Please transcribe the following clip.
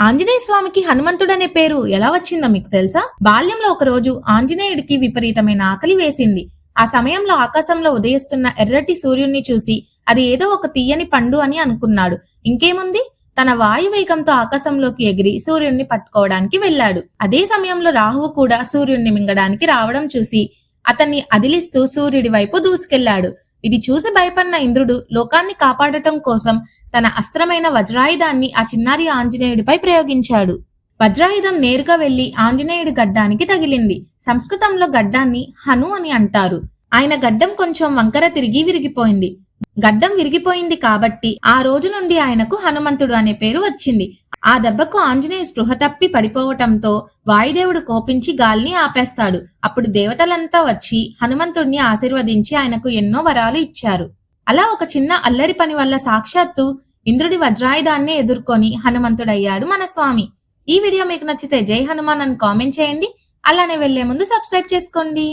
ఆంజనేయ స్వామికి హనుమంతుడనే పేరు ఎలా వచ్చిందో మీకు తెలుసా? బాల్యంలో ఒక రోజు ఆంజనేయుడికి విపరీతమైన ఆకలి వేసింది. ఆ సమయంలో ఆకాశంలో ఉదయిస్తున్న ఎర్రటి సూర్యుణ్ణి చూసి అది ఏదో ఒక తీయని పండు అని అనుకున్నాడు. ఇంకేముంది, తన వాయువేగంతో ఆకాశంలోకి ఎగిరి సూర్యుణ్ణి పట్టుకోవడానికి వెళ్లాడు. అదే సమయంలో రాహువు కూడా సూర్యుణ్ణి మింగడానికి రావడం చూసి అతన్ని అదిలిస్తూ సూర్యుడి వైపు దూసుకెళ్లాడు. ఇది చూసి భయపడిన ఇంద్రుడు లోకాన్ని కాపాడటం కోసం తన అస్త్రమైన వజ్రాయుధాన్ని ఆ చిన్నారి ఆంజనేయుడిపై ప్రయోగించాడు. వజ్రాయుధం నేరుగా వెళ్లి ఆంజనేయుడి గడ్డానికి తగిలింది. సంస్కృతంలో గడ్డాన్ని హను అని అంటారు. ఆయన గడ్డం కొంచెం వంకర తిరిగి విరిగిపోయింది. గడ్డం విరిగిపోయింది కాబట్టి ఆ రోజు నుండి ఆయనకు హనుమంతుడు అనే పేరు వచ్చింది. ఆ దెబ్బకు ఆంజనేయుడు స్పృహ తప్పి పడిపోవటంతో వాయుదేవుడు కోపించి గాలిని ఆపేస్తాడు. అప్పుడు దేవతలంతా వచ్చి హనుమంతుడిని ఆశీర్వదించి ఆయనకు ఎన్నో వరాలు ఇచ్చారు. అలా ఒక చిన్న అల్లరి పని వల్ల సాక్షాత్తు ఇంద్రుడి వజ్రాయుధాన్ని ఎదుర్కొని హనుమంతుడయ్యాడు మన స్వామి. ఈ వీడియో మీకు నచ్చితే జై హనుమాన్ అని కామెంట్ చేయండి. అలానే వెళ్లే ముందు సబ్స్క్రైబ్ చేసుకోండి.